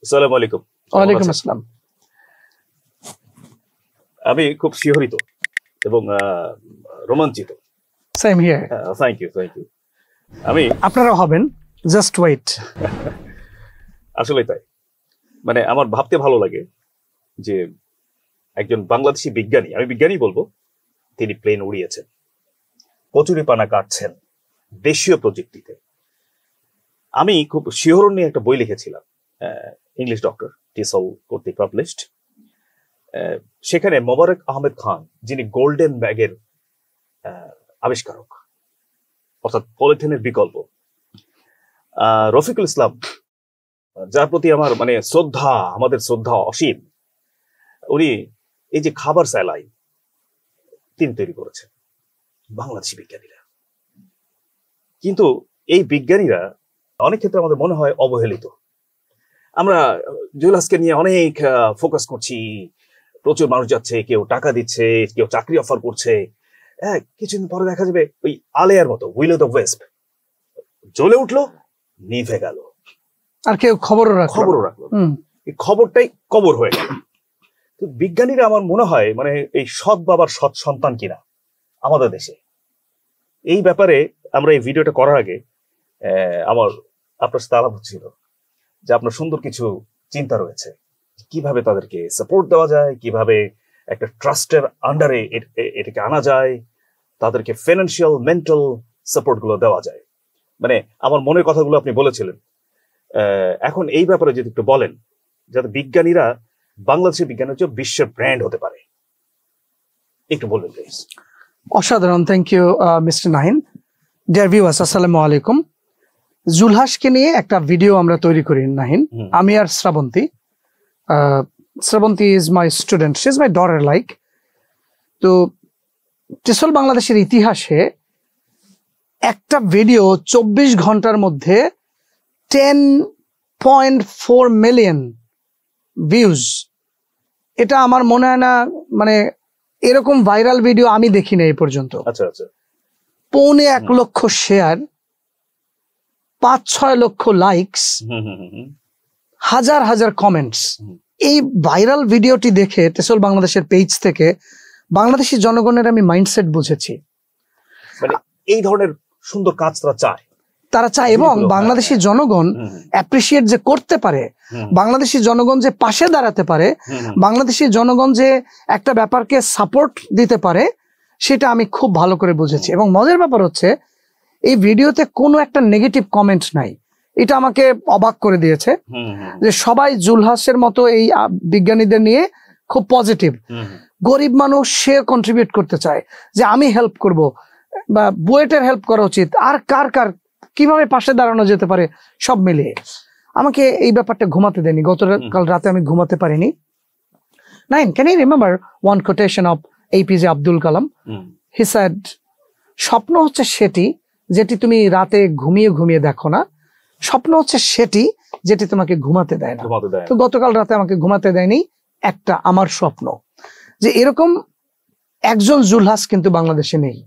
আসসালামু আলাইকুম। ওয়ালাইকুম আসসালাম। আমি খুব শিহরিত এবং রোমাঞ্চিত। Same here. Thank you. আমি আপনারা হবেন, জাস্ট ওয়েট। আসলে তাই, মানে আমার ভাবতে ভালো লাগে যে একজন বাংলাদেশি বিজ্ঞানী, আমি বিজ্ঞানী বলবো, তিনি প্লেন উড়িয়েছেন, কচুরিপানা কাটছেন দেশীয় প্রযুক্তিতে। আমি খুব শিহরণ নিয়ে একটা বই লিখেছিলাম, ইংলিশ ডক্টর টিসল কর্তৃক পাবলিশড। সেখানে মোবারক আহমেদ খান, যিনি গোল্ডেন ব্যাগের আবিষ্কারক, অর্থাৎ পলিথিনের বিকল্প, রফিকুল ইসলাম, যার প্রতি আমার মানে শ্রদ্ধা, আমাদের শ্রদ্ধা অসীম, উনি এই যে খাবার স্যালাইন তিনি তৈরি করেছেন, বাংলাদেশি বিজ্ঞানীরা। কিন্তু এই বিজ্ঞানীরা অনেক ক্ষেত্রে আমাদের মনে হয় অবহেলিত। আমরা জুয়েলার্সকে নিয়ে অনেক ফোকাস করছি, প্রচুর মানুষ যাচ্ছে, কেউ টাকা দিচ্ছে, কেউ চাকরি অফার করছে। কিছুদিন পরে দেখা যাবে ওই আলেয়ার মতো, উইল অফ দ্য ওয়েস্ট, জ্বলে উঠলো, নিভে গেল, আর কেউ খবরও রাখলো। এই খবরটাই কবর হয়ে গেল। তো বিজ্ঞানীরা আমার মনে হয় মানে এই সৎ বাবার সৎ সন্তান কিনা আমাদের দেশে। এই ব্যাপারে আমরা এই ভিডিওটা করার আগে আমার আপনার সাথে আলাপ হচ্ছিল যে আপনার সুন্দর কিছু চিন্তা রয়েছে, কিভাবে তাদেরকে সাপোর্ট দেওয়া যায়, কিভাবে একটা ট্রাস্টের আন্ডারে এটাকে আনা যায়, তাদেরকে ফিনান্সিয়াল মেন্টাল সাপোর্ট গুলো দেওয়া যায়। মানে আমার মনের কথাগুলো আপনি বলেছিলেন। এখন এই ব্যাপারে যদি একটু বলেন, যাতে বিজ্ঞানীরা, বাংলাদেশের বিজ্ঞানী হচ্ছে বিশ্বের ব্র্যান্ড হতে পারে, একটু বলবেন প্লিজ। অসাধারণ, thank you mister Nahin. Dear viewers, আসসালামু আলাইকুম। জুলহাসকে নিয়ে একটা ভিডিও আমরা তৈরি করি নাহিন, আমি আর Shrabanti. Shrabanti is my student, she is my daughter like. তো টিসল বাংলাদেশের ইতিহাসে একটা ভিডিও 24 ঘন্টার মধ্যে 10.4 মিলিয়ন ভিউজ, এটা আমার মনে হয় না, মানে এরকম ভাইরাল ভিডিও আমি দেখি না এই পর্যন্ত। আচ্ছা, 1.25 লক্ষ শেয়ার, 5-6 লক্ষ লাইকস, হাজার হাজার কমেন্টস। এই ভাইরাল ভিডিওটি দেখে টিসল বাংলাদেশের পেজ থেকে বাংলাদেশি জনগণের আমি মাইন্ডসেট বুঝেছি। মানে এই ধরনের সুন্দর কাজ তারা চায় এবং বাংলাদেশি জনগণ অ্যাপ্রিসিয়েট যে করতে পারে, বাংলাদেশি জনগণ যে পাশে দাঁড়াতে পারে, বাংলাদেশি জনগণ যে একটা ব্যাপারকে সাপোর্ট দিতে পারে, সেটা আমি খুব ভালো করে বুঝেছি। এবং মজার ব্যাপার হচ্ছে এই ভিডিওতে কোনো একটা নেগেটিভ কমেন্ট নাই। এটা আমাকে অবাক করে দিয়েছে যে সবাই জুলহাসের মতো এই বিজ্ঞানীদের নিয়ে খুব পজিটিভ। গরিব মানুষ সে কন্ট্রিবিউট করতে চায় যে আমি হেল্প করব, বা বুয়েটের হেল্প করা উচিত, আর কার কিভাবে পাশে দাঁড়ানো যেতে পারে, সব মিলিয়ে আমাকে এই ব্যাপারটা ঘুমাতে দেয়নি। গতকাল রাতে আমি ঘুমাতে পারিনি। Nine, can you remember one quotation of APJ Abdul Kalam? He said, স্বপ্ন হচ্ছে সেটি যেটি তুমি রাতে ঘুমিয়ে দেখো না, স্বপ্ন হচ্ছে সেটি যেটি তোমাকে ঘুমাতে দেয় না। তো গতকাল রাতে আমাকে ঘুমাতে দেয়নি একটা আমার স্বপ্ন, যে এরকম একজন জুলহাস কিন্তু বাংলাদেশে নেই।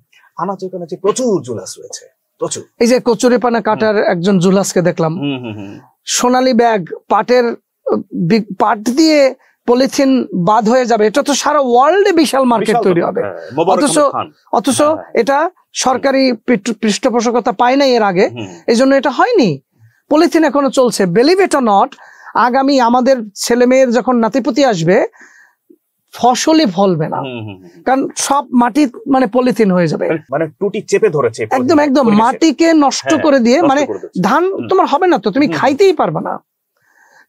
প্রচুর জুলহাস রয়েছে, প্রচুর। এই যে কচুরিপানা কাটার একজন জুলহাসকে দেখলাম, সোনালী ব্যাগ, পাট দিয়ে পলিথিন বাদ হয়ে যাবে, এটা তো সারা ওয়ার্ল্ডে বিশাল মার্কেট তৈরি হবে। অথচ এটা সরকারি পৃষ্ঠপোষকতা পায় নাই এর আগে, এই জন্য এটা হয়নি। পলিথিন এখনো চলছে। বিলিভ ইট অর নট, আগামী আমাদের ছেলে মেয়ের যখন নাতিপুতি আসবে, ফসলই ফলবে না, কারণ সব মাটি মানে পলিথিন হয়ে যাবে, মানে টুটি চেপে ধরেছে, একদম মাটিকে নষ্ট করে দিয়ে, মানে ধান তোমার হবে না, তো তুমি খাইতেই পারবে না।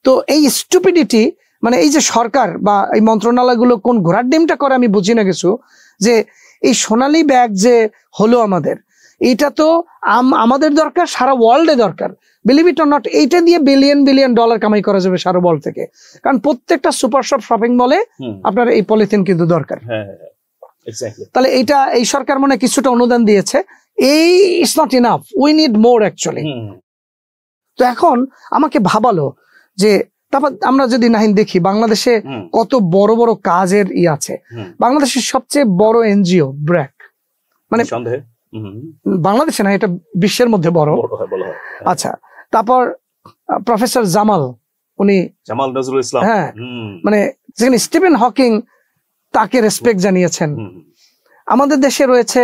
তো এই স্টুপিডিটি, মানে এই যে সরকার বা এই মন্ত্রণালয়গুলো কোন ঘোড়ার ডিমটা করে আমি বুঝি না কিছু, যে এই সোনালী ব্যাগ যে হলো আমাদের, এটা তো আমাদের দরকার, সারা ওয়ার্ল্ডে দরকার। বিলিভ ইট অর নট, এইটা দিয়ে বিলিয়ন ডলার কামাই করা যাবে সারা ওয়ার্ল্ড থেকে, কারণ প্রত্যেকটা সুপার শপ শপিং মলে আপনার এই পলিথিন কিন্তু দরকার। তাহলে এইটা এই সরকার মনে কিছুটা অনুদান দিয়েছে, এই it's not enough, we need more actually. তো এখন আমাকে ভাবালো যে তারপর আমরা যদি নাহিন দেখি বাংলাদেশে কত বড় বড় কাজের আছে। বাংলাদেশের সবচেয়ে বড় NGO ব্র্যাক, মানে বাংলাদেশে না, এটা বিশ্বের মধ্যে বড়। আচ্ছা, তারপর প্রফেসর জামাল, উনি জামাল নজরুল ইসলাম, হ্যাঁ মানে যেখানে স্টিফেন হকিং তাকে রেসপেক্ট জানিয়েছেন। আমাদের দেশে রয়েছে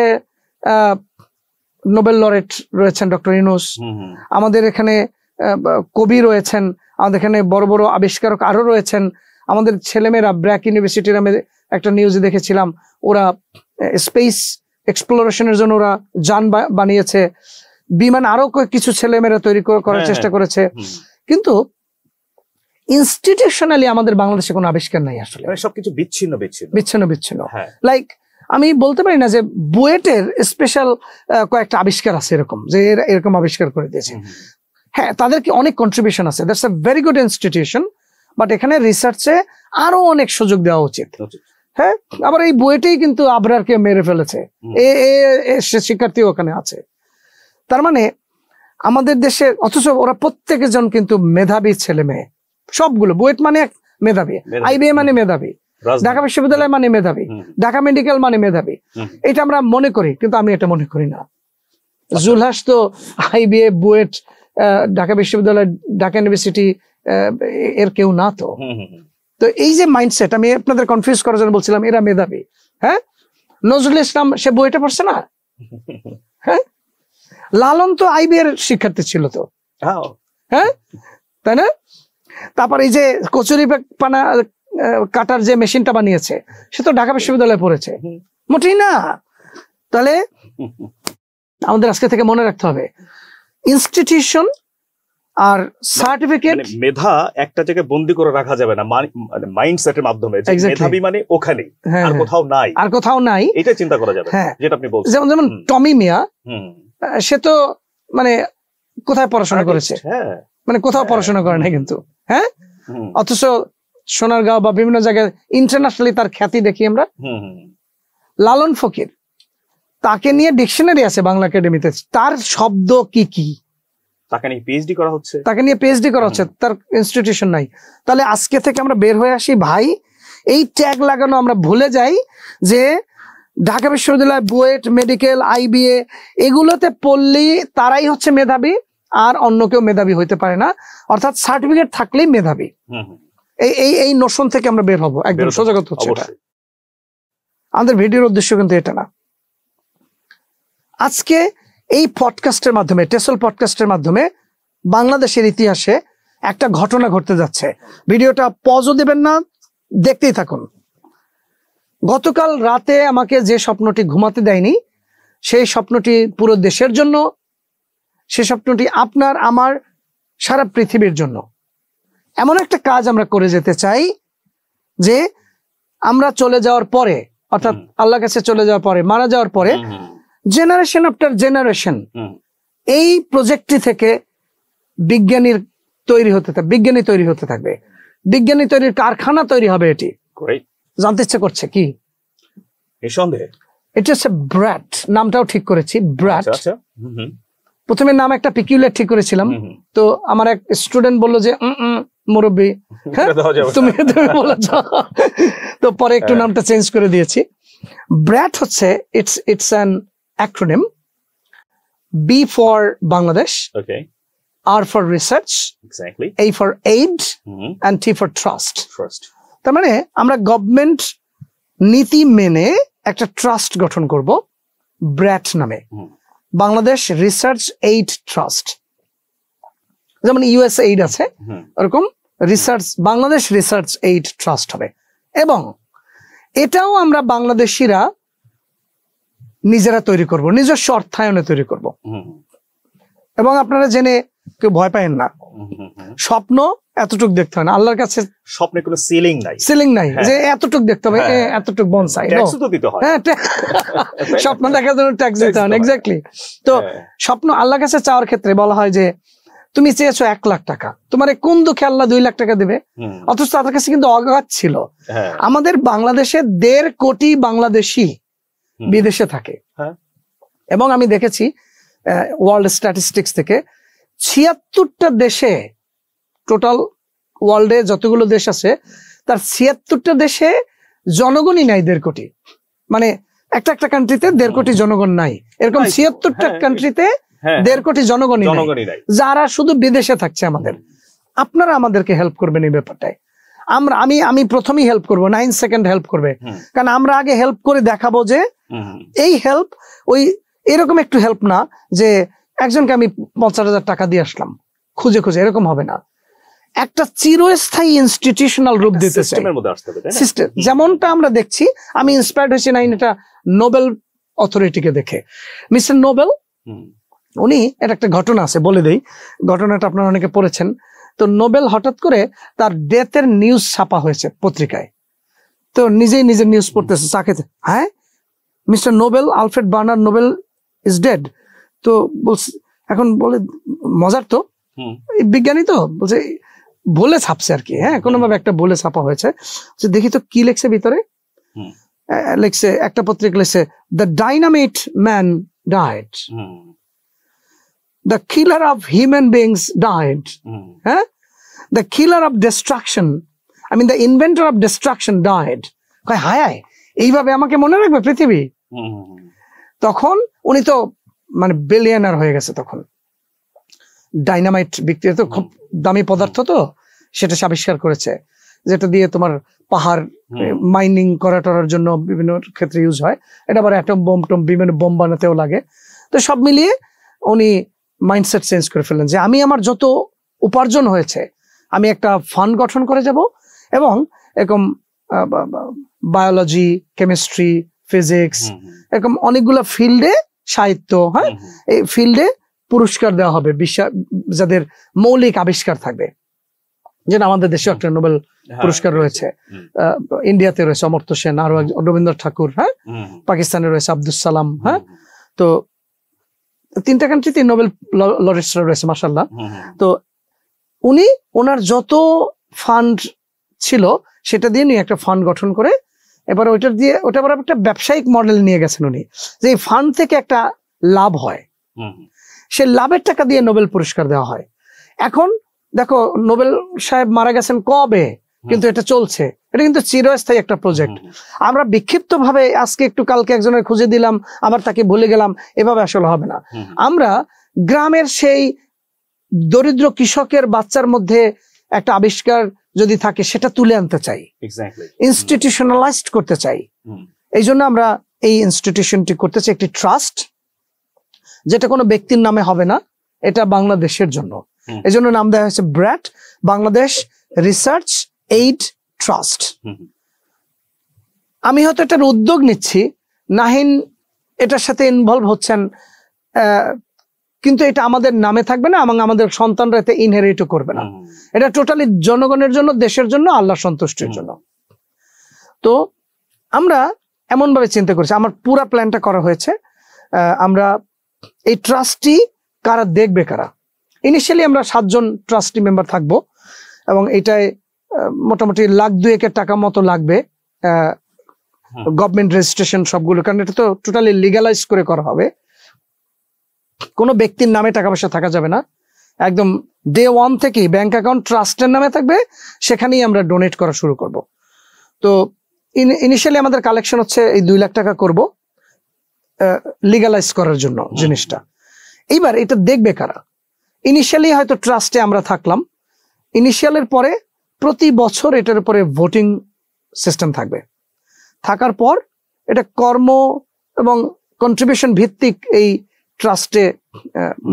নোবেল লরেট রয়েছেন ডক্টর ইউনূস, আমাদের এখানে কবি রয়েছেন, আমাদের এখানে বড় বড় আবিষ্কারক আরো রয়েছেন। আমাদের ছেলেমেয়েরা ব্র্যাক ইউনিভার্সিটির আমি একটা নিউজে দেখেছিলাম, ওরা স্পেস এক্সপ্লোরেশনের জন্য ওরা যান বানিয়েছে, বিমান আরো কিছু ছেলেমেয়েরা তৈরি করার চেষ্টা করেছে। কিন্তু ইনস্টিটিউশনালি আমাদের বাংলাদেশে কোনো আবিষ্কার নাই আসলে, সবকিছু বিচ্ছিন্ন বিচ্ছিন্ন বিচ্ছিন্ন বিচ্ছিন্ন। লাইক আমি বলতে পারি না যে বুয়েটের স্পেশাল কয়েকটা আবিষ্কার আছে এরকম যে এরকম আবিষ্কার করে দিয়েছে। হ্যাঁ, তাদেরকে অনেক কন্ট্রিবিউশন আছে, that's a very good institution, but এখানে রিসার্চে আরো অনেক সুযোগ দেওয়া উচিত। হ্যাঁ, আবার এই বুয়েটেই কিন্তু আবরারকে মেরে ফেলেছে, শিক্ষার্থী ওখানে আছে। তার মানে আমাদের দেশে, অথচ ওরা প্রত্যেকজন কিন্তু মেধাবী ছেলে মেয়ে, সবগুলো। বুয়েট মানে মেধাবী, আইবিএ মানে মেধাবী, ঢাকা বিশ্ববিদ্যালয় মানে মেধাবী, ঢাকা মেডিকেল মানে মেধাবী, এটা আমরা মনে করি, কিন্তু আমি এটা মনে করি না। জুলহাস তো আইবিএ, বুয়েট, ঢাকা বিশ্ববিদ্যালয়, ঢাকা ইউনিভার্সিটি এর কেউ না তো। তো এই যে মাইন্ডসেট, আমি আপনাদের কনফিউজ করার জন্য বলছিলাম এরা মেধাবী। হ্যাঁ, নজরুল ইসলাম সে বুয়েটে পড়ছে না? হ্যাঁ, লালন তো আইবি এর শিক্ষার্থী ছিল তো, হ্যাঁ তাই না? তারপর এই যে কচুরি পানা কাটার যে মেশিনটা বানিয়েছে সে তো ঢাকা বিশ্ববিদ্যালয়ে পড়েছে, মোটেই না। তাহলে আমাদের আজকে থেকে মনে রাখতে হবে ইনস্টিটিউশন আর সার্টিফিকেট, মেধা একটা জায়গায় বন্দি করে রাখা যাবে না, মাইন্ডসেটের মাধ্যমে। মেধাবী মানে ওখানেই, আর কোথাও নাই, আর কোথাও নাই, এটা চিন্তা করা যাবে। যেটা আপনি বলছেন, যেমন টমি মিয়া, সে তো মানে কোথায় পড়াশোনা করেছে? মানে কোথাও পড়াশোনা করে না কিন্তু, হ্যাঁ, অথচ সোনারগাঁও বা বিভিন্ন জায়গায় ইন্টারন্যাশনালি তার খ্যাতি দেখি আমরা। লালন ফকির, তাকে নিয়ে ডিকশনারি আছে বাংলা একাডেমিতে, তার শব্দ কি কি, তাকে নিয়ে পিএইচডি করা হচ্ছে, তার ইনস্টিটিউশন নাই। তাহলে আজকে থেকে আমরা বের হয়ে আসি ভাই, এই ট্যাগ লাগানো আমরা ভুলে যাই যে ঢাকা বিশ্ববিদ্যালয়, বুয়েট, মেডিকেল, আইবিএ এগুলোতে পড়লেই তারাই হচ্ছে মেধাবী, আর অন্য কেউ মেধাবী হইতে পারে না। অর্থাৎ সার্টিফিকেট থাকলেই মেধাবী, এই নোশন থেকে আমরা বের হবো একদম সোজা কথা হচ্ছে এটা। আমাদের ভিডিওর উদ্দেশ্য কিন্তু এটা না। আজকে এই পডকাস্টের মাধ্যমে, টেসল পডকাস্টের মাধ্যমে বাংলাদেশের ইতিহাসে একটা ঘটনা ঘটতে যাচ্ছে। ভিডিওটা পজও দেবেন না, দেখতেই থাকুন। গতকাল রাতে আমাকে যে স্বপ্নটি ঘুমাতে দেয়নি, সেই স্বপ্নটি পুরো দেশের জন্য, সেই স্বপ্নটি আপনার, আমার, সারা পৃথিবীর জন্য। এমন একটা কাজ আমরা করে যেতে চাই যে আমরা চলে যাওয়ার পরে, অর্থাৎ আল্লাহর কাছে চলে যাওয়ার পরে, মারা যাওয়ার পরে, জেনারেশন আফটার জেনারেশন এই প্রজেক্টটি থেকে বিজ্ঞানী তৈরি হতে থাকবে, বিজ্ঞানী তৈরির কারখানা তৈরি হবে। এটি জানতে ইচ্ছে করছে কি? নিঃসন্দেহে এটা হচ্ছে ব্র্যাট, নামটাও ঠিক করেছি, ব্র্যাট। প্রথমে নাম একটা পিকিউলার ঠিক করেছিলাম, তো আমার এক স্টুডেন্ট বললো যে মুরব্বী, তুমি বলেছ, তো পরে একটু নামটা চেঞ্জ করে দিয়েছি। ব্র্যাট হচ্ছে it's an acronym, B for Bangladesh, R for research, A for aid, and T for trust. তার মানে আমরা গভর্নমেন্ট নীতি মেনে একটা ট্রাস্ট গঠন করব ব্র্যাট নামে, বাংলাদেশ রিসার্চ এইড ট্রাস্ট। যেমন ইউএস এইড আছে, ওরকম বাংলাদেশ রিসার্চ এইড ট্রাস্ট হবে। এবং এটাও আমরা বাংলাদেশিরা নিজেরা তৈরি করব, নিজস্ব অর্থায়নে তৈরি করব। এবং আপনারা জেনে কেউ ভয় পায়েন না, স্বপ্ন এতটুক দেখতে হয় না আল্লাহর কাছে, স্বপ্নে কোনো সিলিং নাই যে এতটুক দেখতে হবে, এতটুক বনসাই, হ্যাঁ, স্বপ্ন দেখার জন্য ট্যাক্স দিতে হয়। এক্স্যাক্টলি। তো স্বপ্ন আল্লাহর কাছে চাওয়ার ক্ষেত্রে বলা হয় যে তুমি চেয়েছো 1 লাখ টাকা, তোমার কোন দুঃখে আল্লাহ 2 লাখ টাকা দেবে? অথচ তাদের কাছে কিন্তু অগাধ ছিল। আমাদের বাংলাদেশে 1.5 কোটি বাংলাদেশি বিদেশে থাকে, এবং আমি দেখেছি ওয়ার্ল্ড স্ট্যাটিস্টিক্স থেকে 76টা দেশে, টোটাল ওয়ার্ল্ডে যতগুলো দেশ আছে তার 76টা দেশে জনগণই নাই 1.5 কোটি। মানে একটা কান্ট্রিতে 1.5 কোটি জনগণ নাই, এরকম 76টা কান্ট্রিতে 1.5 কোটি জনগণই নাই, যারা শুধু বিদেশে থাকছে আমাদের। আপনারা আমাদেরকে হেল্প করবেন এই ব্যাপারটায়। আমি প্রথমেই হেল্প করবো, 9 সেকেন্ড হেল্প করবে, কারণ আমরা আগে হেল্প করে দেখাবো যে এই হেল্প ওই এরকম একটু হেল্প না যে একজনকে আমি 50,000 টাকা দিয়ে আসলাম খুঁজে খুঁজে, এরকম হবে না। একটা চিরস্থায়ী ইনস্টিটিউশনাল রূপ দিতে চাই সিস্টেম, যেমনটা আমরা দেখছি। আমি ইন্সপায়ার্ড হয়েছি না এটা নোবেল অথরিটিকে দেখে। মিস্টার নোবেল উনি এটা একটা ঘটনা আছে, বলে দেই ঘটনাটা, আপনারা অনেকে পড়েছেন। তো নোবেল হঠাৎ করে তার ডেথের নিউজ ছাপা হয়েছে পত্রিকায়, তো নিজেই নিজের নিউজ পড়তেছে চা খেতে, হ্যাঁ mister Nobel, Alfred Bernard Nobel is dead. তো বলছে, এখন বলে মজার তো, বিজ্ঞানী তো, বলছে বলে ছাপছে আর কি, হ্যাঁ কোনোভাবে একটা বলে ছাপা হয়েছে। দেখি তো কি লেখছে ভিতরে, লেখছে একটা পত্রিকা লেখছে the dynamite man died, the killer of human beings died. The killer of destruction, I mean the inventor of destruction died. হায় এইভাবে আমাকে মনে রাখবে পৃথিবী? তখন উনি তো মানে বিলিয়নার হয়ে গেছে তখন। ডাইনামাইট ব্যক্তি তো খুব দামি পদার্থ, তো সেটা আবিষ্কার করেছে, যেটা দিয়ে তোমার পাহাড় মাইনিং করার জন্য বিভিন্ন ক্ষেত্রে ইউজ হয়। এটা আবার অ্যাটম বোম টম বিভিন্ন বোম বানাতেও লাগে। তো সব মিলিয়ে উনি মাইন্ডসেট চেঞ্জ করে ফেললেন যে আমি আমার যত উপার্জন হয়েছে আমি একটা ফান্ড গঠন করে যাব, এবং এরকম বায়োলজি, কেমিস্ট্রি, ফিজিক্স, এরকম অনেকগুলো ফিল্ডে, সাহিত্য, হ্যাঁ এই ফিল্ডে পুরস্কার দেওয়া হবে যাদের মৌলিক আবিষ্কার থাকবে। যেটা আমাদের দেশে একটা নোবেল পুরস্কার রয়েছে, ইন্ডিয়াতে রয়েছে অমর্ত্য সেন, আরো রবীন্দ্রনাথ ঠাকুর, হ্যাঁ পাকিস্তানে রয়েছে আব্দুল সালাম, হ্যাঁ তো 3টা কান্ট্রিতে নোবেল লরেটসরা রয়েছে মাশাআল্লাহ। তো উনি ওনার যত ফান্ড ছিল সেটা দিয়ে নিয়ে একটা ফান্ড গঠন করে এবার ওটা আবার একটা ব্যবসায়িক মডেল নিয়ে গেছেন উনি, যে এই ফান্ড থেকে একটা লাভ হয়, সে লাভের টাকা দিয়ে নোবেল পুরস্কার দেওয়া হয়। এখন দেখো নোবেল সাহেব মারা গেছেন কবে, কিন্তু এটা চলছে, এটা কিন্তু চিরস্থায়ী একটা প্রজেক্ট। আমরা বিক্ষিপ্ত ভাবে আজকে একটু কালকে একজনের খুঁজে দিলাম আবার তাকে ভুলে গেলাম, এভাবে আসলে হবে না। আমরা গ্রামের সেই দরিদ্র কৃষকের বাচ্চার মধ্যে একটা আবিষ্কার যদি থাকে সেটা তুলে আনতে চাই, ইনস্টিটিউশনালাইজড করতে চাই। এই জন্য আমরা এই ইনস্টিটিউশনটি করতে চাই একটি ট্রাস্ট, যেটা কোনো ব্যক্তির নামে হবে না, এটা বাংলাদেশের জন্য। এই জন্য নাম দেওয়া হয়েছে brat, Bangladesh research aid trust. আমি হয়তো এটার উদ্যোগ নিচ্ছি, নাহিন এটার সাথে ইনভলভ হচ্ছেন, কিন্তু এটা আমাদের নামে থাকবে না এবং আমাদের সন্তানরা এতে ইনহেরিটও করবে না। এটা টোটালি জনগণের জন্য, দেশের জন্য, আল্লাহ সন্তুষ্টির জন্য। তো আমরা এমন ভাবে চিন্তা করছি, আমার পুরা প্ল্যানটা করা হয়েছে। আমরা এই ট্রাস্টি কারা দেখবে, কারা, ইনিশিয়ালি আমরা 7 জন ট্রাস্টি মেম্বার থাকবো, এবং এটায় মোটামুটি 1,02,000 টাকা মতো লাগবে, গভর্নমেন্ট রেজিস্ট্রেশন সবগুলো, কারণ এটা তো টোটালি লিগালাইজ করে করা হবে। কোনো ব্যক্তির নামে টাকা পয়সা থাকা যাবে না, একদম ডে 1 থেকেই ব্যাংক অ্যাকাউন্ট ট্রাস্টের নামে থাকবে, সেখানেই আমরা ডোনেট করা শুরু করব। তো ইনিশিয়ালি আমাদের কালেকশন হচ্ছে এই 2 লাখ টাকা করব লিগালাইজ করার জন্য জিনিসটা। এইবার এটা দেখবে কারা, ইনিশিয়ালি হয়তো ট্রাস্টে আমরা থাকলাম, ইনিশিয়ালের পরে প্রতি বছর এটার উপরে ভোটিং সিস্টেম থাকবে, থাকার পর এটা কর্ম এবং কন্ট্রিবিউশন ভিত্তিক এই ট্রাস্টে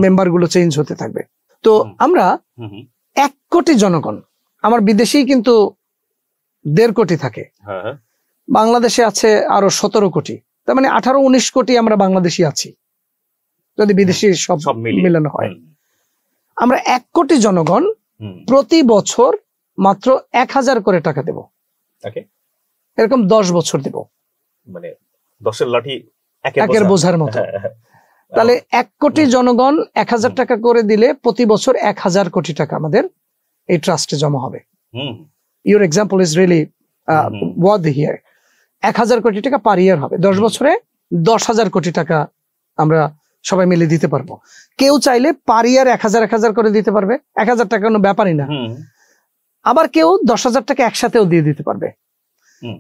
মেম্বার গুলো চেঞ্জ হতে থাকবে। তো আমরা 1 কোটি জনগণ, আমার বিদেশেই কিন্তু 1.5 কোটি থাকে, বাংলাদেশে আছে আরো 17 কোটি, তার মানে 18-19 কোটি আমরা বাংলাদেশি আছি যদি বিদেশি সব মিলানো হয়। আমরা 1 কোটি জনগণ প্রতি বছর মাত্র 1000 করে টাকা দেব, এরকম 10 বছর দেব, মানে 10-এর লাঠি একের বোঝার মতো। তাহলে 1 কোটি জনগণ 1000 টাকা করে দিলে প্রতি বছর 1000 কোটি টাকা আমাদের এই ট্রাস্টে জমা হবে। Your example is really worthy here. 1000 কোটি টাকা পার ইয়ার হবে, 10 বছরে 10,000 কোটি টাকা আমরা সবাই মিলে দিতে পারবো। কেউ চাইলে পার ইয়ার 1000 করে দিতে পারবে, 1000 টাকা কোনো ব্যাপারই না। আবার কেউ 10,000 টাকা একসাথেও দিয়ে দিতে পারবে।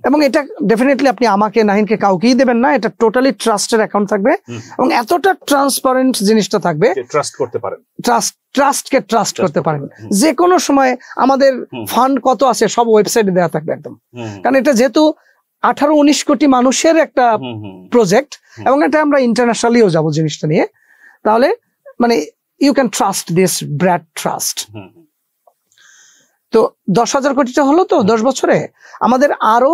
এবং এটা ডেফিনেটলি আপনি আমাকে নাহিনকে কাউকেই দেবেন না, এটা টোটালি ট্রাস্টের অ্যাকাউন্ট থাকবে এবং এতটা ট্রান্সপারেন্ট জিনিসটা থাকবে, ট্রাস্ট করতে পারেন, ট্রাস্টকে ট্রাস্ট করতে পারেন। যে কোনো সময় আমাদের ফান্ড কত আছে সব ওয়েবসাইটে দেওয়া থাকবে একদম, কারণ এটা যেহেতু 18-19 কোটি মানুষের একটা প্রজেক্ট এবং এটা আমরা ইন্টারন্যাশনালিও যাব জিনিসটা নিয়ে, তাহলে মানে you can trust this BRAT trust. তো 10,000 কোটিটা হলো তো 10 বছরে, আমাদের আরো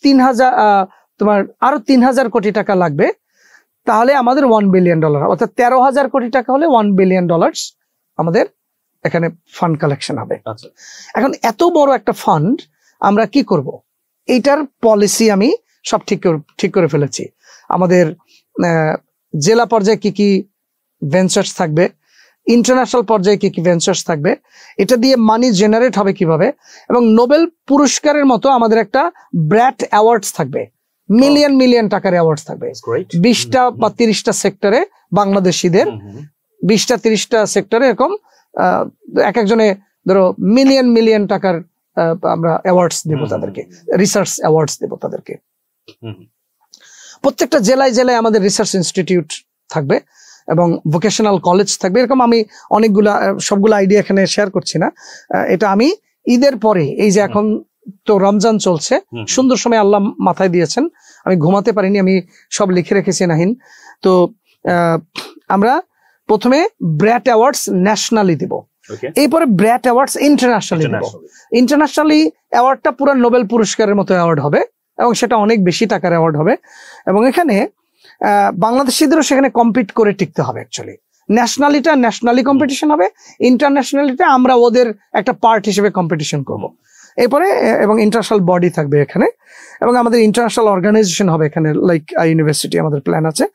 3,000 কোটি টাকা লাগবে, তাহলে আমাদের $1 বিলিয়ন, অর্থাৎ 13,000 কোটি টাকা হলে $1 বিলিয়ন আমাদের এখানে ফান্ড কালেকশন হবে। এখন এত বড় একটা ফান্ড আমরা কি করব, এইটার পলিসি আমি সব ঠিক করে ফেলেছি। আমাদের জেলা পর্যায়ে কি কি ভেঞ্চার্স থাকবে, ইন্টারন্যাশনাল পর্যায়ে কি কি ভেঞ্চার্স থাকবে, এটা দিয়ে মানি জেনারেট হবে কিভাবে, এবং নোবেল পুরস্কারের মতো আমাদের একটা ব্র্যাট অ্যাওয়ার্ডস থাকবে, মিলিয়ন টাকার অ্যাওয়ার্ডস থাকবে 20টা বা 30টা সেক্টরে বাংলাদেশিদের, 20টা 30টা সেক্টরে এরকম এক একজনে ধরো মিলিয়ন টাকার আমরা অ্যাওয়ার্ডস দেব তাদেরকে, রিসার্চ অ্যাওয়ার্ডস দেব তাদেরকে। প্রত্যেকটা জেলায় জেলায় আমাদের রিসার্চ ইনস্টিটিউট থাকবে এবং ভোকেশনাল কলেজ থাকবে। এরকম আমি সবগুলো আইডিয়া এখানে শেয়ার করছি না, এটা আমি ঈদের পরে, এই যে এখন তো রমজান চলছে, সুন্দর সময় আল্লাহ মাথায় দিয়েছেন, আমি ঘুমাতে পারিনি, আমি সব লিখে রেখেছি নাহিন। তো আমরা প্রথমে ব্র্যাট অ্যাওয়ার্ডস ন্যাশনালি দেব, এরপরে ব্র্যাট অ্যাওয়ার্ডস ইন্টারন্যাশনালি দেব। ইন্টারন্যাশনালি অ্যাওয়ার্ডটা পুরো নোবেল পুরস্কারের মতো অ্যাওয়ার্ড হবে এবং সেটা অনেক বেশি টাকার অ্যাওয়ার্ড হবে, এবং এখানে বাংলাদেশিদেরও সেখানে কম্পিট করে টিকতে হবে। অ্যাকচুয়ালি ন্যাশনালিটা ন্যাশনালি কম্পিটিশন হবে, ইন্টারন্যাশনালিটা আমরা ওদের একটা পার্ট হিসেবে কম্পিটিশন করব এরপরে, এবং ইন্টারন্যাশনাল বডি থাকবে এখানে, এবং আমাদের ইন্টারন্যাশনাল অর্গানাইজেশন হবে এখানে, লাইক ইউনিভার্সিটি আমাদের প্ল্যান আছে,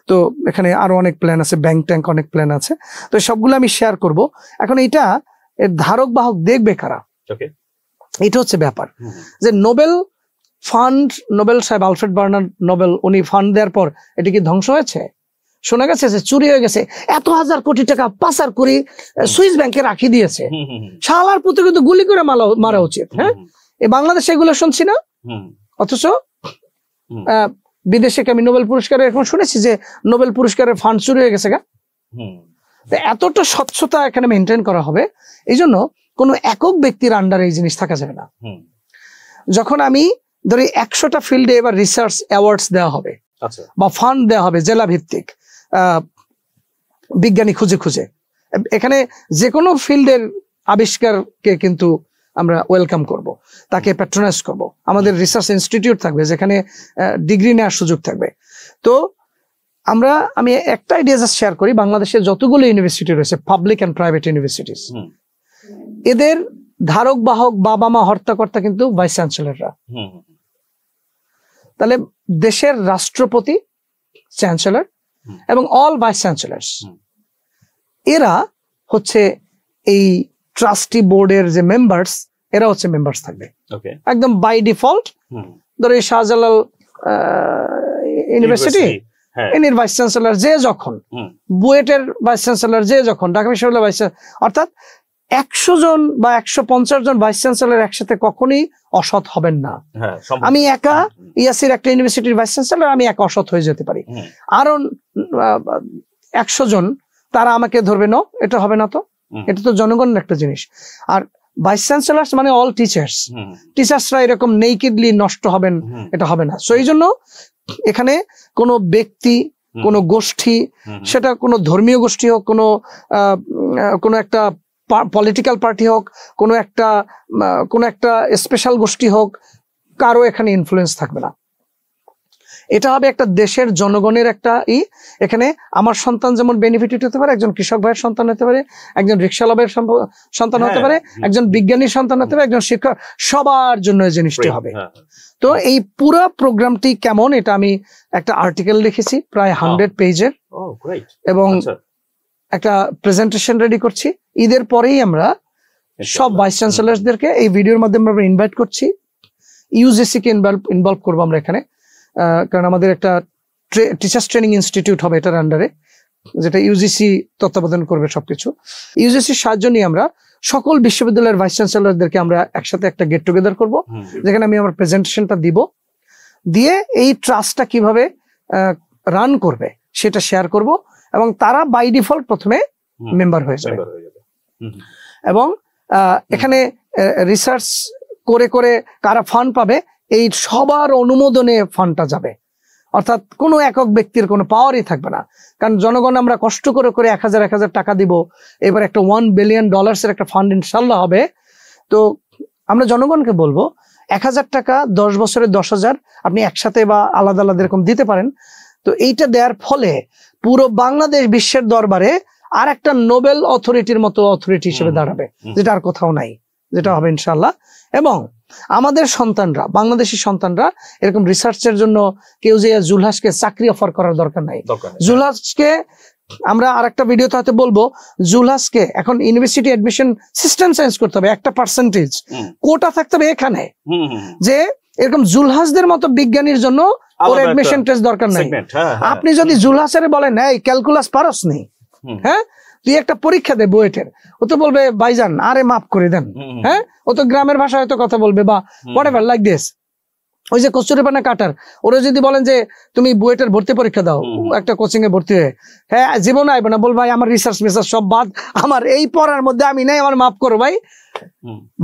তো এখানে আরো অনেক প্ল্যান আছে, ব্যাংক ট্যাঙ্ক অনেক প্ল্যান আছে, তো সবগুলো আমি শেয়ার করব। এখন এটা এর ধারক বাহক দেখবে কারা, এটা হচ্ছে ব্যাপার। যে নোবেল ফান্ড, নোবেল সাহেব আলফ্রেড বার্নার্ড নোবেল, উনি ফান্ড দেওয়ার পর এটা কি ধ্বংস হয়েছে? শোনা গেছে যে চুরি হয়ে গেছে, এত হাজার কোটি টাকা পাচার করে সুইস ব্যাংকে রাখি দিয়েছে, শালার পুত্র কিন্তু গুলি করে মারা উচিত। হ্যাঁ, এই বাংলাদেশে এগুলো শুনছি না, অথচ বিদেশে আমি নোবেল পুরস্কারে এখন শুনেছি যে নোবেল পুরস্কারের ফান্ড চুরি হয়ে গেছে গা। এতটা স্বচ্ছতা এখানে মেনটেন করা হবে, এই জন্য কোনো একক ব্যক্তির আন্ডারে এই জিনিস থাকা যাবে না। যখন আমি ধরি 100টা ফিল্ডে এবার রিসার্চ অ্যাওয়ার্ডস দেওয়া হবে বা ফান্ড দেওয়া হবে জেলা ভিত্তিক, বিজ্ঞানী খুঁজে খুঁজে, এখানে যে কোনো ফিল্ডের আবিষ্কারকে কিন্তু আমরা ওয়েলকাম করব, তাকে প্যাট্রোনাইজ করব। আমাদের রিসার্চ ইনস্টিটিউট থাকবে যেখানে ডিগ্রি নেওয়ার সুযোগ থাকবে। তো আমি একটা আইডিয়া জাস্ট শেয়ার করি, বাংলাদেশের যতগুলো ইউনিভার্সিটি রয়েছে, পাবলিক অ্যান্ড প্রাইভেট ইউনিভার্সিটিস, এদের ধারক বাহক বাবা মা হর্তাকর্তা কিন্তু ভাইস চ্যান্সেলররা। তাহলে দেশের রাষ্ট্রপতি, চ্যান্সেলর এবং অল ভাইস চ্যান্সেলর্স, এরা হচ্ছে এই ট্রাস্টি বোর্ডের যে মেম্বার্স, এরা হচ্ছে মেম্বার্স থাকবে একদম বাই ডিফল্ট। ধরো শাহজালাল ইউনিভার্সিটি, এর ভাইস চ্যান্সেলর যে যখন, বুয়েটের ভাইস চ্যান্সেলর যে যখন, ঢাকা বিশ্ববিদ্যালয়ের ভাইস চ্যান্সেলর, অর্থাৎ 100 জন বা 150 জন ভাইস চ্যান্সেলর একসাথে কখনোই অসৎ হবেন না। আমি একা ইয়াসির একটা ইউনিভার্সিটির ভাইস চ্যান্সেলর, আমি একা অসৎ হয়ে যেতে পারি, আরো 100 জন তারা আমাকে ধরবে না, এটা হবে না। তো এটা তো জনগণের একটা জিনিস। আর ভাইস চ্যান্সেলর মানে অল টিচার্সরা এরকম নেইকেডলি নষ্ট হবেন, এটা হবে না। সো এই জন্য এখানে কোনো ব্যক্তি, কোনো গোষ্ঠী, সেটা কোনো ধর্মীয় গোষ্ঠী হোক, কোনো একটা পলিটিক্যাল পার্টি হোক, কোনো একটা স্পেশাল গোষ্ঠী হোক, কারো এখানে ইনফ্লুয়েন্স থাকবে না। এটা হবে একটা দেশের জনগণের একটা এখানে আমার সন্তান যেমন বেনিফিটেড হতে পারে, একজন কৃষক ভাইয়ের সন্তান হতে পারে, একজন রিক্সালাভের সন্তান হতে পারে, একজন বিজ্ঞানীর সন্তান হতে পারে, একজন শিক্ষক, সবার জন্য এই জিনিসটি হবে। তো এই পুরো প্রোগ্রামটি কেমন, এটা আমি একটা আর্টিকেল লিখেছি প্রায় 100 পেজের, এবং একটা প্রেজেন্টেশন রেডি করছি। ঈদের পরেই আমরা সব ভাইস চ্যান্সেলরদেরকে এই ভিডিওর মাধ্যমে আমরা ইনভাইট করছি, ইউজিসি কে ইনভলভ করবো আমরা এখানে, কারণ আমাদের একটা টিচার্স ট্রেনিং ইনস্টিটিউট হবে এটার আন্ডারে, যেটা ইউজিসি তত্ত্বাবধান করবে সবকিছু। ইউজিসির সাহায্য নিয়ে আমরা সকল বিশ্ববিদ্যালয়ের ভাইস চ্যান্সেলরদেরকে আমরা একসাথে একটা গেট টুগেদার করবো, যেখানে আমি আমার প্রেজেন্টেশনটা দিব, দিয়ে এই ট্রাস্টটা কিভাবে রান করবে সেটা শেয়ার করব, এবং তারা বাই ডিফল্ট প্রথমে মেম্বার হয়ে যাবে। এবং এখানে রিসার্চ করে করে কারা ফান্ড পাবে, এই সবার অনুমোদনে ফান্ডটা যাবে, অর্থাৎ কোনো একক ব্যক্তির কোনো পাওয়ারই থাকবে না। কারণ জনগণ আমরা কষ্ট করে করে 1000 টাকা দিব, এবার একটা $1 বিলিয়ন একটা ফান্ড ইনশাল্লাহ হবে। তো আমরা জনগণকে বলবো 1000 টাকা 10 বছরে 10,000 আপনি একসাথে বা আলাদা আলাদা এরকম দিতে পারেন। তো এইটা দেওয়ার ফলে পুরো বাংলাদেশ বিশ্বের দরবারে আর একটা নোবেল অথরিটির মতো অথরিটি হিসেবে দাঁড়াবে, যেটা আর কোথাও নাই, যেটা হবে ইনশাল্লাহ। এবং আমাদের সন্তানরা, বাংলাদেশি সন্তানরা এরকম রিসার্চের জন্য কেউ যে জুলহাসকে চাকরি অফার করার দরকার নাই। জুলহাসকে আমরা আরেকটা ভিডিওতে হয়তো বলবো, জুলহাসকে এখন ইউনিভার্সিটি অ্যাডমিশন সিস্টেম চেঞ্জ করতে হবে, একটা পার্সেন্টেজ কোটা থাকতে হবে এখানে, যে এরকম জুলহাসদের মতো বিজ্ঞানীর জন্য ওর অ্যাডমিশন টেস্ট দরকার নাই। আপনি যদি জুলহাসের বলেন এই ক্যালকুলাস পারস নি, হ্যাঁ তুই একটা পরীক্ষা দে বুয়েটের, ও তো বলবে ভাইজান আরে মাফ করে দেন, হ্যাঁ ও তো গ্রামের ভাষায় হয়তো কথা বলবে বা হোয়াটএভার লাইক দিস। ওই যে কস্তুরীপানা কাটার, ওরা যদি বলেন যে তুমি বুয়েটের ভর্তি পরীক্ষা দাও, একটা কোচিং এ ভর্তি হয়ে, হ্যাঁ জীবন আইব না, বল ভাই আমার রিসার্চ মিসার্চ সব বাদ, আমার এই পড়ার মধ্যে আমি নাই, আমার মাফ করো ভাই।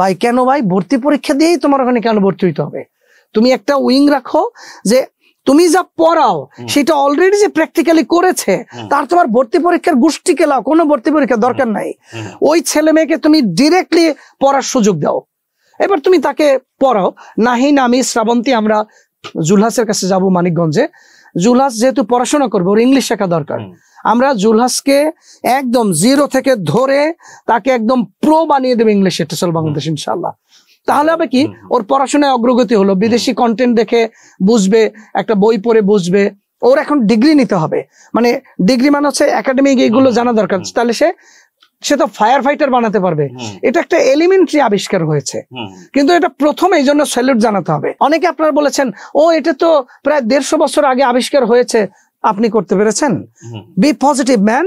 ভাই কেন ভাই, ভর্তি পরীক্ষা দিয়েই তোমার ওখানে কেন ভর্তি হইতে হবে? তুমি একটা উইং রাখো যে তুমি যা পড়াও সেটা অলরেডি যে প্র্যাকটিক্যালি করেছে, তার তোমার ভর্তি পরীক্ষার গোষ্ঠী কেলাও, কোনো ভর্তি পরীক্ষার দরকার নাই। ওই ছেলে মেয়েকে তুমি ডিরেক্টলি পড়ার সুযোগ দাও, এবার তুমি তাকে পড়াও। নাহিন, আমি, শ্রাবন্তী আমরা জুলহাসের কাছে যাব মানিকগঞ্জে। জুলহাস যেহেতু পড়াশোনা করবে, ওর ইংলিশ শেখা দরকার। আমরা জুলহাসকে একদম 0 থেকে ধরে তাকে একদম প্রো বানিয়ে দেবে ইংলিশে, টেসল বাংলাদেশ ইনশাআল্লাহ। তাহলে হবে কি, ওর পড়াশোনায় অগ্রগতি হলো, বিদেশি কন্টেন্ট দেখে বুঝবে, একটা বই পড়ে বুঝবে। ওর এখন ডিগ্রি নিতে হবে, মানে ডিগ্রি মানে হচ্ছে একাডেমিক, এইগুলো জানা দরকার, তাহলে সে তো ফায়ার ফাইটার বানাতে পারবে। এটা একটা এলিমেন্টারি আবিষ্কার হয়েছে, কিন্তু এটা প্রথম এই জন্য স্যালুট জানাতে হবে। অনেকে আপনারা বলেছেন ও এটা তো প্রায় 150 বছর আগে আবিষ্কার হয়েছে, আপনি করতে পেরেছেন, বি পজিটিভ ম্যান,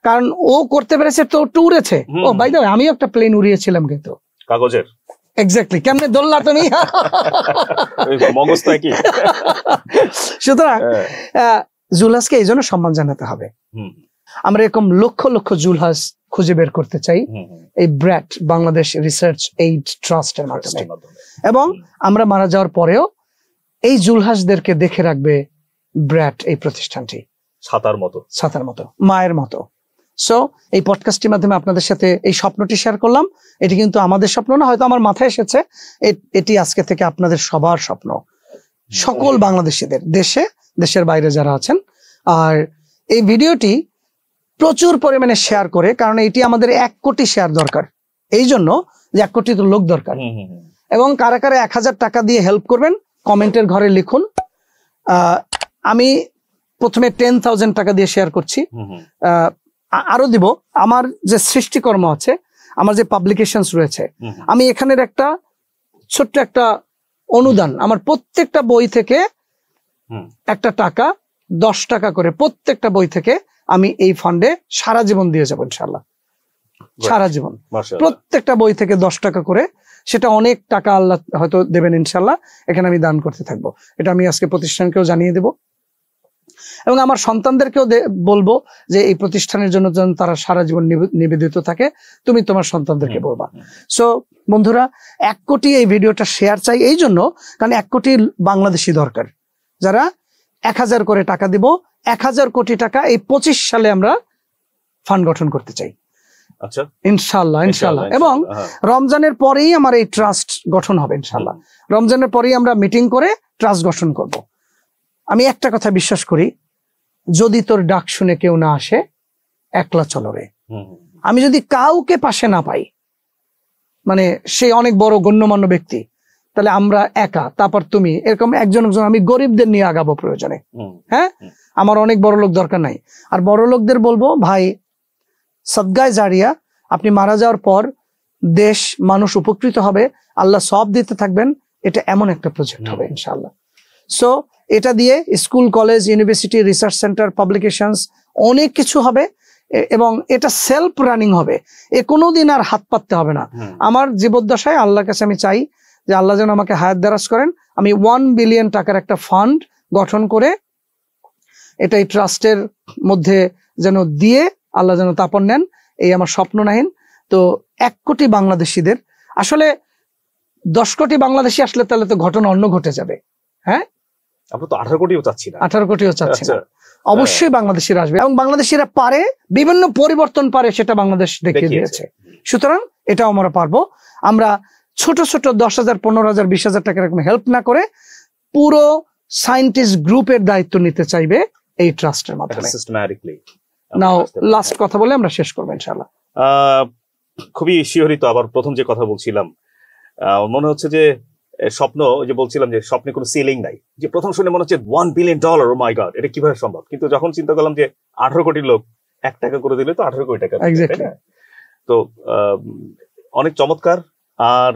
কারণ ও করতে পেরেছে তো উড়েছে। ও বাই দ্য ওয়ে, আমিও একটা প্লেন উড়িয়েছিলাম কিন্তু কাগজের। এক্স্যাক্টলি, কেমনে দোল্লা তুমি। সুতরাং জুলহাসকে এই জন্য সম্মান জানাতে হবে। আমরা এরকম লক্ষ লক্ষ জুলহাস খুঁজে বের করতে চাই এই ব্র্যাট বাংলাদেশ রিসার্চ এইড ট্রাস্টের মাধ্যমে, এবং আমরা মারা যাওয়ার পরেও এই জুলহাসদেরকে দেখে রাখবে ব্র্যাট এই প্রতিষ্ঠানটি ছাতার মতো, মায়ের মতো। সো এই পডকাস্টের মাধ্যমে আপনাদের সাথে এই স্বপ্নটি শেয়ার করলাম। এটি কিন্তু আমাদের স্বপ্ন না, হয়তো আমার মাথায় এসেছে, এটি আজকে থেকে আপনাদের সবার স্বপ্ন, সকল বাংলাদেশিদের, দেশে দেশের বাইরে যারা আছেন। আর এই ভিডিওটি প্রচুর পরিমাণে শেয়ার করে, কারণ এটি আমাদের 1 কোটি শেয়ার দরকার, এই জন্য যে 1 কোটি তো লোক দরকার। এবং কারা কারা 1000 টাকা দিয়ে হেল্প করবেন কমেন্টের ঘরে লিখুন। আমি প্রথমে 10,000 টাকা দিয়ে শেয়ার করছি, আরো দিব। আমার যে সৃষ্টিকর্ম আছে, আমার যে পাবলিকেশনস রয়েছে, আমি এখানের একটা ছোট্ট একটা অনুদান, আমার প্রত্যেকটা বই থেকে একটা টাকা, 10 টাকা করে প্রত্যেকটা বই থেকে আমি এই ফান্ডে সারা জীবন দিয়ে যাবো ইনশাল্লাহ, সারা জীবন। প্রত্যেকটা বই থেকে 10 টাকা করে, সেটা অনেক টাকা আল্লাহ হয়তো দেবেন ইনশাল্লাহ, এখানে আমি দান করতে থাকবো। এটা আমি আজকে প্রতিষ্ঠানকেও জানিয়ে দেব, এবং আমার সন্তানদেরকেও বলবো যে এই প্রতিষ্ঠানের জন্য যেন তারা সারা জীবন নিবেদিত থাকে, তুমি তোমার সন্তানদেরকে বলবা। সো বন্ধুরা, 1 কোটি এই ভিডিওটা শেয়ার চাই এই জন্য, কারণ 1 কোটি বাংলাদেশি দরকার, যারা 1000 করে টাকা দিব। 1000 কোটি টাকা এই 25 সালে আমরা ফান্ড গঠন করতে চাই, আচ্ছা ইনশাআল্লাহ ইনশাআল্লাহ। এবং রমজানের পরেই আমার এই ট্রাস্ট গঠন হবে ইনশাআল্লাহ। রমজানের পরেই আমরা মিটিং করে ট্রাস্ট গঠন করব। আমি একটা কথা বিশ্বাস করি, যদি তোর ডাক শুনে কেউ না আসে, একলা চলো রে। আমি যদি কাউকে পাশে না পাই, মানে সে অনেক বড় গণ্যমান্য ব্যক্তি, তাহলে আমরা একা, তারপর তুমি, এরকম একজন একজন আমি গরিবদের নিয়ে আগাবো প্রয়োজনে। হ্যাঁ, আমার অনেক বড় লোক দরকার নাই। আর বড় লোকদের বলবো, ভাই সদগায়ে জারিয়া, আপনি মারা যাওয়ার পর দেশ মানুষ উপকৃত হবে, আল্লাহ সওয়াব দিতে থাকবেন, এটা এমন একটা প্রজেক্ট হবে ইনশাআল্লাহ। সো এটা দিয়ে school, college, university, research centre, publications অনেক কিছু হবে। এবং এটা সেলফ রানিং হবে, কোনোদিন আর হাত পাততে হবে না। আমার জীবদ্দশায় আল্লাহর কাছে আমি চাই যে আল্লাহ যেন আমাকে হায়াত দারাজ করেন, আমি 1 বিলিয়ন টাকার একটা ফান্ড গঠন করে এটা এই ট্রাস্টের মধ্যে যেন দিয়ে আল্লাহ যেন তাপন নেন, এই আমার স্বপ্ন নাহিন। তো 1 কোটি বাংলাদেশিদের, আসলে 10 কোটি বাংলাদেশি আসলে তাহলে তো ঘটনা অন্য ঘটে যাবে। হ্যাঁ, আমরা তো 18 কোটিও চাচ্ছি না, 18 কোটিও চাচ্ছি না। অবশ্যই বাংলাদেশিরা আসবে এবং বাংলাদেশিরা পারে, বিভিন্ন পরিবর্তন পারে, সেটা বাংলাদেশ দেখিয়ে দিয়েছে। সুতরাং এটাও আমরা পারবো। আমরা ছোট ছোট 10,000, 15,000, 20,000 টাকা এরকম হেল্প না করে পুরো সায়েন্টিস্ট গ্রুপের দায়িত্ব নিতে চাইবে এই ট্রাস্টের মাধ্যমে। নাও লাস্ট কথা বলে আমরা শেষ করবো ইনশাআল্লাহ। খুবই শিহরিত। আবার প্রথম যে কথা বলছিলাম, মনে হচ্ছে যে স্বপ্ন, যে বলছিলাম যে স্বপ্নে কোনো সিলিং নাই, যে প্রথম শুনে মনে হচ্ছে $1 বিলিয়ন, ও মাই গড, এটা কিভাবে সম্ভব? কিন্তু যখন চিন্তা করলাম যে 18 কোটি লোক 1 টাকা করে দিলে তো 18 কোটি টাকা, তো অনেক চমৎকার। আর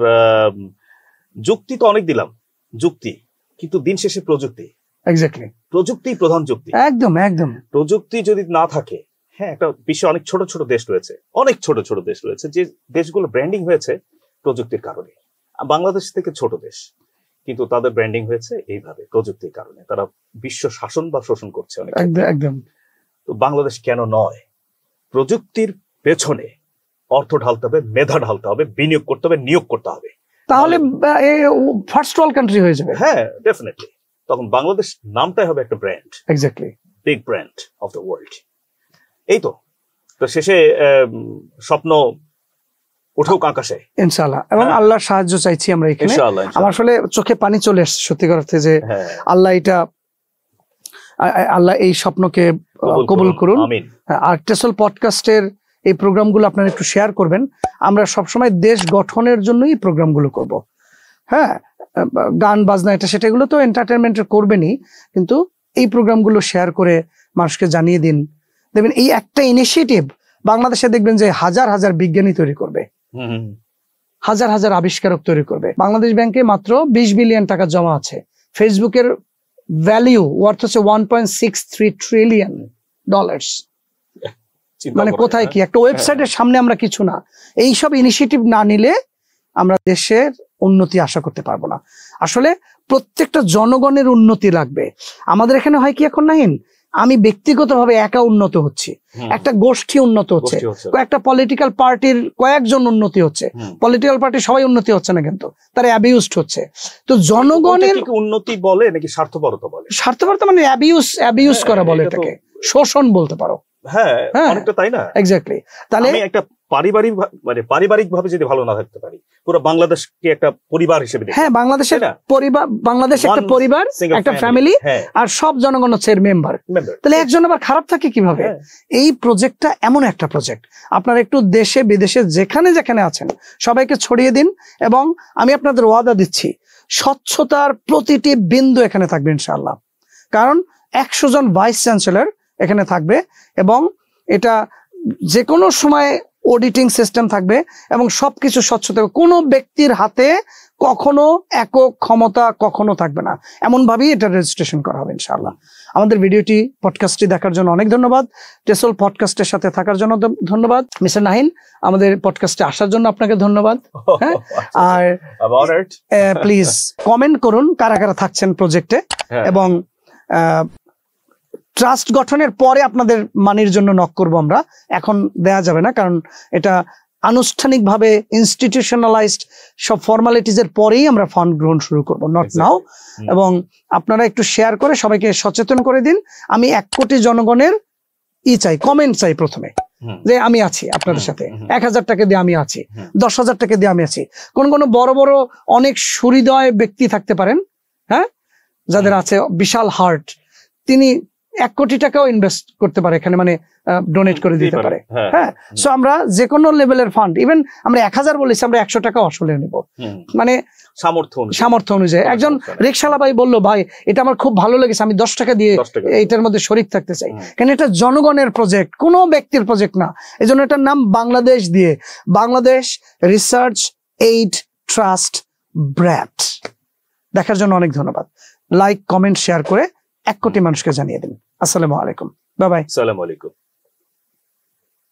যুক্তি তো অনেক দিলাম, যুক্তি, কিন্তু দিন শেষে প্রযুক্তি, প্রযুক্তি প্রধান যুক্তি। একদম একদম। প্রযুক্তি যদি না থাকে, হ্যাঁ, একটা বিশ্বে অনেক ছোট ছোট দেশ রয়েছে, অনেক ছোট ছোট দেশ রয়েছে, যে দেশগুলো ব্র্যান্ডিং হয়েছে প্রযুক্তির কারণে। বাংলাদেশ থেকে ছোট দেশ, কিন্তু তাদের ব্র্যান্ডিং হয়েছে এইভাবে প্রযুক্তির কারণে। তারা বিশ্ব শাসন বা শোষণ করছে অনেক। একদম। তো বাংলাদেশ কেন নয়? প্রযুক্তির পেছনে অর্থ ঢালতে হবে, মেধা ঢালতে হবে, বিনিয়োগ করতে হবে, নিয়োগ করতে হবে, তাহলে ফার্স্ট ওয়ার্ল্ড কান্ট্রি হয়ে যাবে। হ্যাঁ, ডেফিনেটলি। তখন বাংলাদেশ নামটাই হবে একটা brand, exactly, big brand of the world. এই তো শেষে স্বপ্ন উঠুক আকাশে ইনশাআল্লাহ, এবং আল্লাহর সাহায্য চাইছি আমরা এখানে। আমার আসলে চোখে পানি চলে আসছে সত্যিকার অর্থে, যে আল্লাহ এই স্বপ্নকে কবুল করুন। আর টেসল পডকাস্টের এই প্রোগ্রামগুলো আপনারা একটু শেয়ার করবেন। আমরা সবসময় দেশ গঠনের জন্যই এই প্রোগ্রামগুলো করব। হ্যাঁ, গান বাজনা এটা সেটা এগুলো তো এন্টারটেনমেন্টের করবেনই, কিন্তু এই প্রোগ্রামগুলো শেয়ার করে মানুষকে জানিয়ে দিন। দেখবেন এই একটা ইনিশিয়েটিভ বাংলাদেশে দেখবেন যে হাজার হাজার বিজ্ঞানী তৈরি করবে, হাজার হাজার আবিষ্কারক তৈরি করবে। বাংলাদেশ ব্যাংকে মাত্র 20 বিলিয়ন টাকা জমা আছে। ফেসবুকের ভ্যালিউ ওয়ার্থ হচ্ছে $1.63 ট্রিলিয়ন। মানে কোথায় কি, একটা ওয়েবসাইটের সামনে আমরা কিছু না। এইসব ইনিশিয়েটিভ না নিলে আমরা দেশের উন্নতি আশা করতে পারবো না। আসলে প্রত্যেকটা জনগণের উন্নতি লাগবে। আমাদের এখানে হয় কি এখন নাহিন, আমি ব্যক্তিগতভাবে একা উন্নত হচ্ছি, একটা গোষ্ঠী উন্নত হচ্ছে, একটা পলিটিক্যাল পার্টির কয়েকজন উন্নতি হচ্ছে। পলিটিক্যাল পার্টি সবাই উন্নতি হচ্ছে না, কিন্তু তারা অ্যাবিউজড হচ্ছে। তো জনগণের উন্নতি বলে নাকি স্বার্থপরতা বলে? স্বার্থপরতা মানে অ্যাবিউজ করা বলে, এটাকে শোষণ বলতে পারো। হ্যাঁ, অনেকটা তাই না? এক্স্যাক্টলি। তাহলে আমি একটা পারিবারিক ভাবে যদি ভালো না থাকতে পারি, পুরো বাংলাদেশকে একটা পরিবার হিসেবে, হ্যাঁ, বাংলাদেশের পরিবার, বাংলাদেশ একটা পরিবার, একটা ফ্যামিলি, আর সব জনগণ হচ্ছে এর মেম্বার। তাহলে একজন আবার খারাপ থাকে কিভাবে? এই প্রজেক্টটা এমন একটা প্রজেক্ট, আপনারা একটু দেশে বিদেশে যেখানে যেখানে আছেন সবাইকে ছড়িয়ে দিন, এবং আমি আপনাদের ওয়াদা দিচ্ছি স্বচ্ছতার প্রতিটি বিন্দু এখানে থাকবে ইনশাআল্লাহ। কারণ 100 জন ভাইস চ্যান্সেলর এখানে থাকবে, এবং এটা যে কোনো সময় অডিটিং সিস্টেম থাকবে, এবং সবকিছু স্বচ্ছ থাকবে। কোনো ব্যক্তির হাতে কখনো একক ক্ষমতা কখনো থাকবে না, এমন ভাবেই এটা রেজিস্ট্রেশন করা হবে ইনশাআল্লাহ। আমাদের ভিডিওটি পডকাস্টটি দেখার জন্য অনেক ধন্যবাদ। টেসল পডকাস্টের সাথে থাকার জন্য ধন্যবাদ। মিস্টার নাহিন, আমাদের পডকাস্টে আসার জন্য আপনাকে ধন্যবাদ। হ্যাঁ, আর প্লিজ কমেন্ট করুন কারা কারা থাকছেন প্রজেক্টে, এবং ট্রাস্ট গঠনের পরে আপনাদের মানির জন্য নক করব আমরা। এখন দেয়া যাবে না, কারণ এটা আনুষ্ঠানিকভাবে ইনস্টিটিউশনালাইজড সব ফর্মালিটিজ এর পরেই আমরা ফান্ড গ্রহণ শুরু করব, নট নাও। এবং আপনারা একটু শেয়ার করে সবাইকে সচেতন করে দিন। আমি 1 কোটি জনগণের চাই, কমেন্ট চাই প্রথমে, যে আমি আছি আপনাদের সাথে, 1000 টাকা দিয়ে আমি আছি, 10,000 টাকা দিয়ে আমি আছি। কোন কোন বড় বড় অনেক সুহৃদয় ব্যক্তি থাকতে পারেন, হ্যাঁ, যাদের আছে বিশাল হার্ট, তিনি 1 কোটি টাকাও ইনভেস্ট করতে পারে এখানে, মানে ডোনেট করে দিতে পারে। হ্যাঁ, সো আমরা যে কোনো লেভেলের ফান্ড, ইভেন আমরা 1000 বলেছি, আমরা 100 টাকা আসলে নেব, মানে সামর্থ্য অনুযায়ী। একজন রিকশালা ভাই বললো, ভাই এটা আমার খুব ভালো লেগেছে, আমি 10 টাকা দিয়ে এইটার মধ্যে শরিক থাকতে চাই। কেন, এটা জনগণের প্রজেক্ট, কোনো ব্যক্তির প্রজেক্ট না। এই জন্য এটার নাম বাংলাদেশ দিয়ে, Bangladesh research aid trust brat. দেখার জন্য অনেক ধন্যবাদ। লাইক, কমেন্ট, শেয়ার করে 1 কোটি মানুষকে জানিয়ে দিন। আসসালামু আলাইকুম, বাই বাই। আসসালামু আলাইকুম।